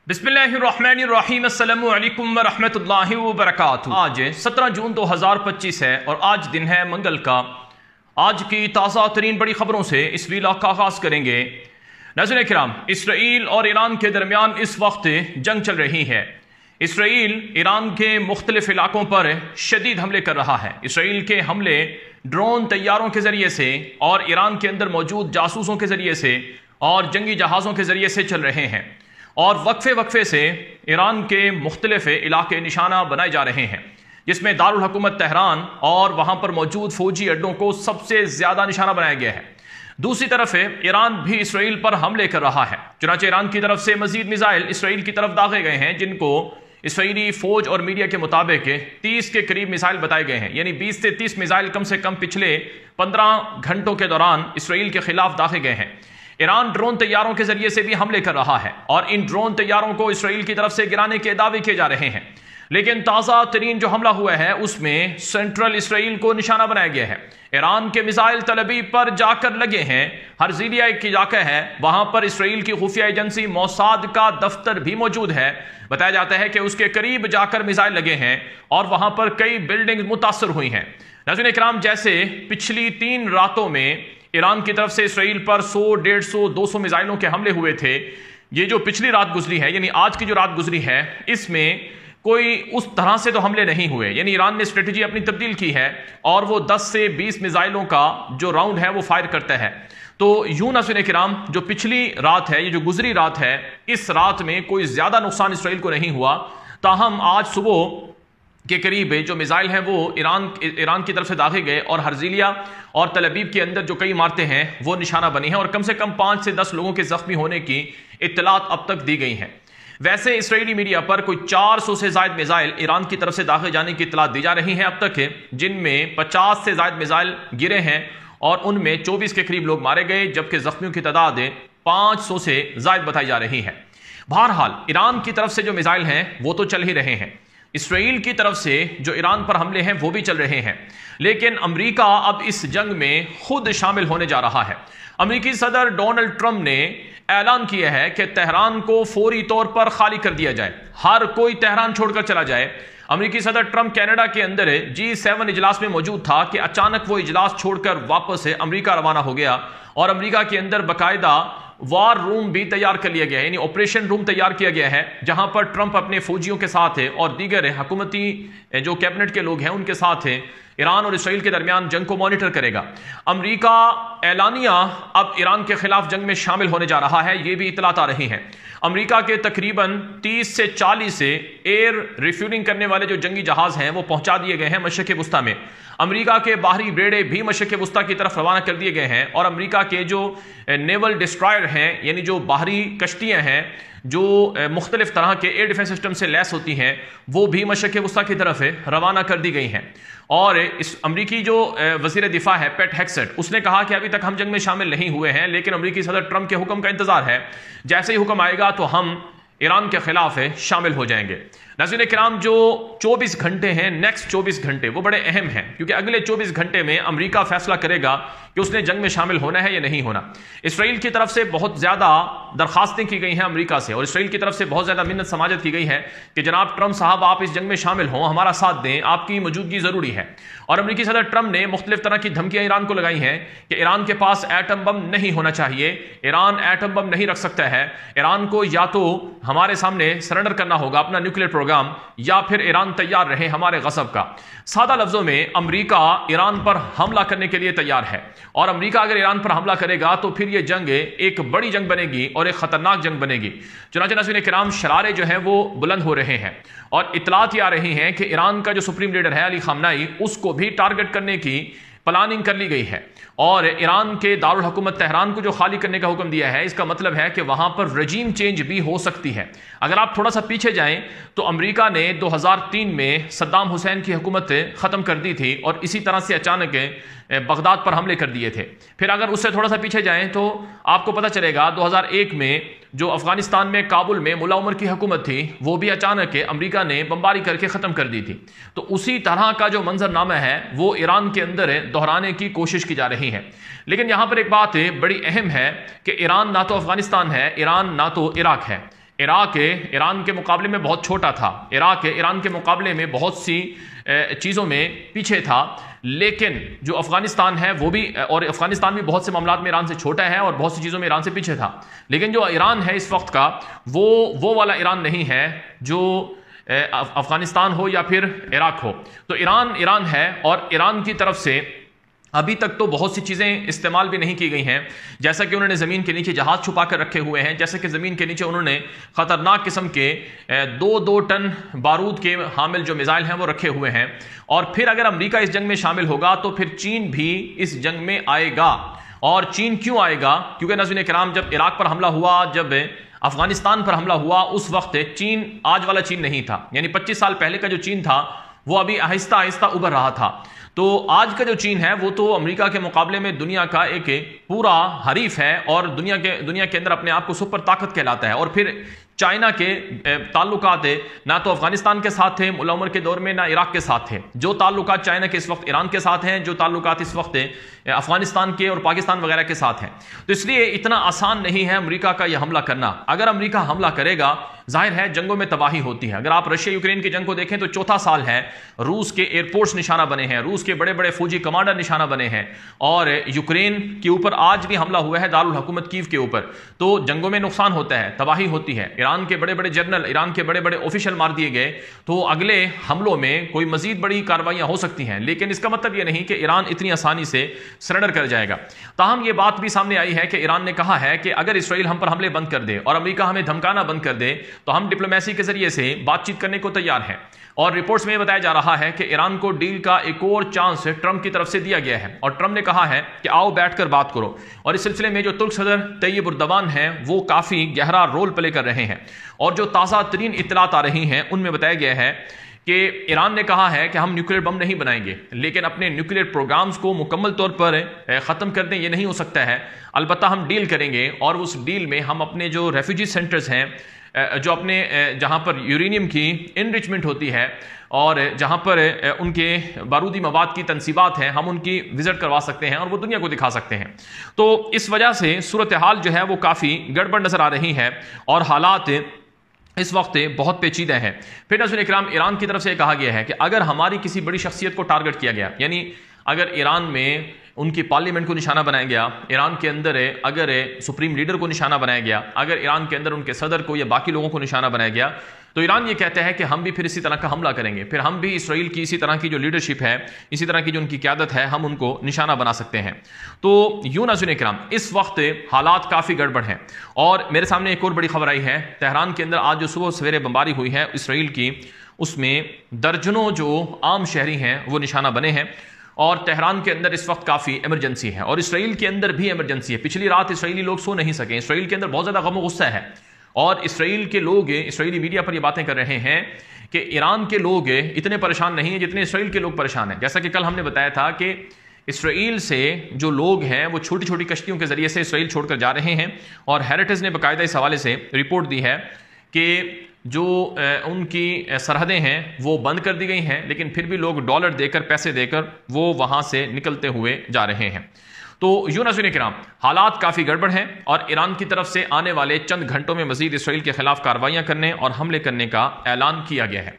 बिस्मिल्लाहिर्रहमानिर्रहीम अस्सलामु अलैकुम वरहमतुल्लाहि वबरकातुहू। आज 17 जून 2025 है और आज दिन है मंगल का। आज की ताज़ा तरीन बड़ी खबरों से इस वीला का आगाज करेंगे। नाज़रीन किराम, इसराइल और ईरान के दरमियान इस वक्त जंग चल रही है। इसराइल ईरान के मुख्तलिफ इलाकों पर शदीद हमले कर रहा है। इसराइल के हमले ड्रोन तैयारों के जरिए से और ईरान के अंदर मौजूद जासूसों के जरिए से और जंगी जहाज़ों के जरिए से चल रहे हैं और वक्फे वक्फे से ईरान के मुख्तलिफ इलाके निशाना बनाए जा रहे हैं, जिसमें दारुल हुकूमत तेहरान और वहां पर मौजूद फौजी अड्डों को सबसे ज्यादा निशाना बनाया गया है। दूसरी तरफ ईरान भी इसराइल पर हमले कर रहा है। चुनांचे ईरान की तरफ से मजीद मिसाइल इसराइल की तरफ दागे गए हैं, जिनको इसराइली फौज और मीडिया के मुताबिक 30 के करीब मिसाइल बताए गए हैं। यानी 20 से 30 मिसाइल कम से कम पिछले 15 घंटों के दौरान इसराइल के खिलाफ दागे गए हैं। ईरान ड्रोन तैयारों के जरिए से भी हमले कर रहा है और इन ड्रोन तैयारों को इसराइल की तरफ से गिराने के दावे किए जा रहे हैं। लेकिन ताज़ा तरीन जो हमला हुआ है उसमें सेंट्रल इसराइल को निशाना बनाया गया है। ईरान के मिसाइल तल अवीव पर जाकर लगे हैं। हर्जिलिया एक इलाका है, वहां पर इसराइल की खुफिया एजेंसी मोसाद का दफ्तर भी मौजूद है। बताया जाता है कि उसके करीब जाकर मिसाइल लगे हैं और वहां पर कई बिल्डिंग मुतासर हुई हैं। नाज़रीन इकराम, जैसे पिछली 3 रातों में ईरान की तरफ से इसराइल पर 100, 150, 200 मिसाइलों के हमले हुए थे, ये जो पिछली रात गुजरी है यानी आज की जो रात गुजरी है इसमें कोई उस तरह से तो हमले नहीं हुए। यानी ईरान ने स्ट्रेटजी अपनी तब्दील की है और वो 10 से 20 मिसाइलों का जो राउंड है वो फायर करता है। तो यूं नाज़रीन किराम, जो पिछली रात है, ये जो गुजरी रात है, इस रात में कोई ज्यादा नुकसान इसराइल को नहीं हुआ। ताहम आज सुबह के करीब जो मिसाइल हैं वो ईरान की तरफ से दागे गए और हर्जिलिया और तल अवीव के अंदर जो कई इमारतें हैं वो निशाना बनी हैं और कम से कम 5 से 10 लोगों के जख्मी होने की इत्तलात अब तक दी गई हैं। वैसे इसराइली मीडिया पर कोई 400 से ज्यादा मिसाइल ईरान की तरफ से दागे जाने की इत्तलात दी जा रही हैं अब तक, जिनमें 50 से ज्यादा मिसाइल गिरे हैं और उनमें 24 के करीब लोग मारे गए, जबकि जख्मियों की तादाद 500 से ज्यादा बताई जा रही है। बहरहाल ईरान की तरफ से जो मिसाइल हैं वो तो चल ही रहे हैं, इसराइल की तरफ से जो ईरान पर हमले हैं वो भी चल रहे हैं। लेकिन अमेरिका अब इस जंग में खुद शामिल होने जा रहा है। अमेरिकी सदर डोनाल्ड ट्रंप ने ऐलान किया है कि तेहरान को फौरी तौर पर खाली कर दिया जाए, हर कोई तेहरान छोड़कर चला जाए। अमेरिकी सदर ट्रंप कनाडा के अंदर G7 इजलास में मौजूद था कि अचानक वो इजलास छोड़कर वापस अमेरिका रवाना हो गया और अमेरिका के अंदर बाकायदा वार रूम भी तैयार कर लिया गया है, यानी ऑपरेशन रूम तैयार किया गया है, जहां पर ट्रंप अपने फौजियों के साथ है और दीगर हुकूमती जो कैबिनेट के लोग हैं उनके साथ है ईरान और इसराइल के दरमियान जंग को मॉनिटर करेगा। अमेरिका एलानिया अब ईरान के खिलाफ जंग में शामिल होने जा रहा है, ये भी इतलात आ रही हैं। अमेरिका के तकरीबन 30 से 40 से एयर रिफ्यूलिंग करने वाले जो जंगी जहाज हैं वो पहुंचा दिए गए हैं मशरक़ वुस्ता में। अमेरिका के बाहरी बेड़े भी मशरक़ वुस्ता की तरफ रवाना कर दिए गए हैं और अमेरिका के जो नेवल डिस्ट्रॉयर हैं, यानी जो बाहरी कश्तियां हैं जो मुख्तलिफ तरह के एयर डिफेंस सिस्टम से लैस होती हैं, वो भी मशरक़ वुस्ता की तरफ रवाना कर दी गई हैं। और इस अमरीकी जो वज़ीर दिफा है पेट हेक्सेट, उसने कहा कि अभी तक हम जंग में शामिल नहीं हुए हैं, लेकिन अमरीकी सदर ट्रंप के हुक्म का इंतजार है, जैसे ही हुक्म आएगा तो हम ईरान के खिलाफ शामिल हो जाएंगे। नाज़रीन किराम, जो 24 घंटे हैं, नेक्स्ट 24 घंटे वो बड़े अहम हैं, क्योंकि अगले 24 घंटे में अमेरिका फैसला करेगा कि उसने जंग में शामिल होना है या नहीं होना। इसराइल की तरफ से बहुत ज्यादा दरखास्तें की गई हैं अमेरिका से और इसराइल की तरफ से बहुत ज्यादा मिन्नत समाजत की गई है कि जनाब ट्रंप साहब, आप इस जंग में शामिल हों, हमारा साथ दें, आपकी मौजूदगी जरूरी है। और अमेरिकी सदर ट्रंप ने मुख्तलिफ तरह की धमकियां ईरान को लगाई हैं कि ईरान के पास एटम बम नहीं होना चाहिए, ईरान एटम बम नहीं रख सकता है, ईरान को या तो हमारे सामने सरेंडर करना होगा अपना न्यूक्लियर प्रोग्राम, या फिर ईरान तैयार रहे हमारे गज़ब का। सादा लफ्जों में अमेरिका ईरान पर हमला करने के लिए तैयार है और अमेरिका अगर ईरान पर हमला करेगा तो फिर यह जंग एक बड़ी जंग बनेगी और एक खतरनाक जंग बनेगी। चुनांचे नाज़रीन किराम, शरारे जो हैं वो बुलंद हो रहे हैं और इतलात ये आ रही हैं कि ईरान का जो सुप्रीम लीडर है अली खामनाई, उसको भी टारगेट करने की प्लानिंग कर ली गई है और ईरान के दारुल हुकूमत तेहरान को जो खाली करने का हुक्म दिया है, इसका मतलब है कि वहां पर रजीम चेंज भी हो सकती है। अगर आप थोड़ा सा पीछे जाएं तो अमेरिका ने 2003 में सद्दाम हुसैन की हुकूमत खत्म कर दी थी और इसी तरह से अचानक बगदाद पर हमले कर दिए थे। फिर अगर उससे थोड़ा सा पीछे जाएं तो आपको पता चलेगा 2001 में जो अफगानिस्तान में काबुल में मुल्ला उमर की हुकूमत थी, वो भी अचानक अमेरिका ने बमबारी करके ख़त्म कर दी थी। तो उसी तरह का जो मंजरनामा है वो ईरान के अंदर दोहराने की कोशिश की जा रही है। लेकिन यहाँ पर एक बात बड़ी अहम है कि ईरान ना तो अफगानिस्तान है, ईरान ना तो इराक है, इराक ईरान के मुकाबले में बहुत छोटा था, इराक ईरान के मुकाबले में बहुत सी चीज़ों में पीछे था, लेकिन जो अफगानिस्तान है वो भी, और अफगानिस्तान भी बहुत से मामलात में ईरान से छोटा है और बहुत सी चीज़ों में ईरान से पीछे था, लेकिन जो ईरान है इस वक्त का वो वाला ईरान नहीं है जो अफगानिस्तान हो या फिर इराक हो। तो ईरान है, और ईरान की तरफ से अभी तक तो बहुत सी चीज़ें इस्तेमाल भी नहीं की गई हैं, जैसा कि उन्होंने ज़मीन के नीचे जहाज़ छुपा कर रखे हुए हैं, जैसे कि ज़मीन के नीचे उन्होंने ख़तरनाक किस्म के 2-2 टन बारूद के हामिल जो मिसाइल हैं वो रखे हुए हैं। और फिर अगर अमेरिका इस जंग में शामिल होगा तो फिर चीन भी इस जंग में आएगा। और चीन क्यों आएगा? क्योंकि नाज़रीन किराम, जब इराक पर हमला हुआ, जब अफगानिस्तान पर हमला हुआ, उस वक्त चीन आज वाला चीन नहीं था, यानी 25 साल पहले का जो चीन था वो अभी आहिस्ता आहिस्ता उभर रहा था। तो आज का जो चीन है वो तो अमेरिका के मुकाबले में दुनिया का एक पूरा हरीफ है, और दुनिया के अंदर अपने आप को सुपर ताकत कहलाता है। और फिर चाइना के ताल्लुकात ना तो अफगानिस्तान के साथ थे मुल्ला उमर के दौर में, ना इराक के साथ थे। जो ताल्लुकात चाइना के इस वक्त ईरान के साथ हैं, जो ताल्लुकात इस वक्त अफगानिस्तान के और पाकिस्तान वगैरह के साथ हैं। तो इसलिए इतना आसान नहीं है अमेरिका का यह हमला करना। अगर अमेरिका हमला करेगा, जाहिर है जंगों में तबाही होती है। अगर आप रशिया यूक्रेन की जंग को देखें तो चौथा साल है, रूस के एयरपोर्ट्स निशाना बने हैं, रूस के बड़े बड़े फौजी कमांडर निशाना बने हैं, और यूक्रेन के ऊपर आज भी हमला हुआ है, दारुल हुकूमत कीव के ऊपर। तो जंगों में नुकसान होता है, तबाही होती है, ईरान के बड़े बड़े जनरल, ईरान के बड़े बड़े ऑफिशियल मार दिए गए। तो अगले हमलों में कोई मजीद बड़ी कार्रवाइयां हो सकती हैं, लेकिन इसका मतलब यह नहीं कि ईरान इतनी आसानी से सरेंडर कर जाएगा। ताहम यह बात भी सामने आई है कि ईरान ने कहा है कि अगर इसराइल हम पर हमले बंद कर दे और अमेरिका हमें धमकाना बंद कर दे तो हम डिप्लोमेसी के जरिए से बातचीत करने को तैयार हैं। और रिपोर्ट्स में बताया जा रहा है कि ईरान को डील का एक और चांस ट्रंप की तरफ से दिया गया है, और ट्रंप ने कहा है कि आओ बैठकर बात करो। और इस सिलसिले में जो तुर्क सदर तैयब उर्दवान हैं वो काफ़ी गहरा रोल प्ले कर रहे हैं। और जो ताज़ा तरीन इत्तलात आ रही हैं उनमें बताया गया है कि ईरान ने कहा है कि हम न्यूक्लियर बम नहीं बनाएंगे, लेकिन अपने न्यूक्लियर प्रोग्राम्स को मुकम्मल तौर पर ख़त्म कर दें ये नहीं हो सकता है। अलबत्ता हम डील करेंगे, और उस डील में हम अपने जो रेफ्यूजी सेंटर्स हैं, जो अपने जहाँ पर यूरेनियम की इनरिचमेंट होती है और जहाँ पर उनके बारूदी मवाद की तनसीबात हैं, हम उनकी विजिट करवा सकते हैं और वो दुनिया को दिखा सकते हैं। तो इस वजह से सूरत हाल जो है वो काफ़ी गड़बड़ नज़र आ रही है, और हालात इस वक्त बहुत पेचीदा है। फिर नाज़रीन इकराम, ईरान की तरफ से कहा गया है कि अगर हमारी किसी बड़ी शख्सियत को टारगेट किया गया, यानी अगर ईरान में उनकी पार्लियामेंट को निशाना बनाया गया, ईरान के अंदर अगर सुप्रीम लीडर को निशाना बनाया गया, अगर ईरान के अंदर उनके सदर को या बाकी लोगों को निशाना बनाया गया, तो ईरान ये कहता है कि हम भी फिर इसी तरह का हमला करेंगे, फिर हम भी इसराइल की इसी तरह की जो लीडरशिप है, इसी तरह की जो उनकी क़यादत है, हम उनको निशाना बना सकते हैं। तो यूं नाज़रीन इकराम, इस वक्त हालात काफ़ी गड़बड़ हैं। और मेरे सामने एक और बड़ी खबर आई है, तेहरान के अंदर आज जो सुबह सवेरे बमबारी हुई है इसराइल की, उसमें दर्जनों जो आम शहरी हैं वो निशाना बने हैं। और तेहरान के अंदर इस वक्त काफ़ी इमरजेंसी है, और इसराइल के अंदर भी इमरजेंसी है। पिछली रात इसराइली लोग सो नहीं सके, इसराइल के अंदर बहुत ज़्यादा गम गुस्सा है, और इसराइल के लोग इसराइली मीडिया पर ये बातें कर रहे हैं कि ईरान के लोग इतने परेशान नहीं हैं जितने इसराइल के लोग परेशान हैं। जैसा कि कल हमने बताया था कि इसराइल से जो लोग हैं वो छोटी छोटी कश्तियों के जरिए से इसराइल छोड़कर जा रहे हैं, और हेरिटेज ने बाकायदा इस हवाले से रिपोर्ट दी है कि जो उनकी सरहदें हैं वो बंद कर दी गई हैं, लेकिन फिर भी लोग डॉलर देकर, पैसे देकर वो वहाँ से निकलते हुए जा रहे हैं। तो यूं नाज़रीन किराम, हालात काफ़ी गड़बड़ हैं, और ईरान की तरफ से आने वाले चंद घंटों में मज़ीद इसराइल के खिलाफ कार्रवाइयाँ करने और हमले करने का ऐलान किया गया है।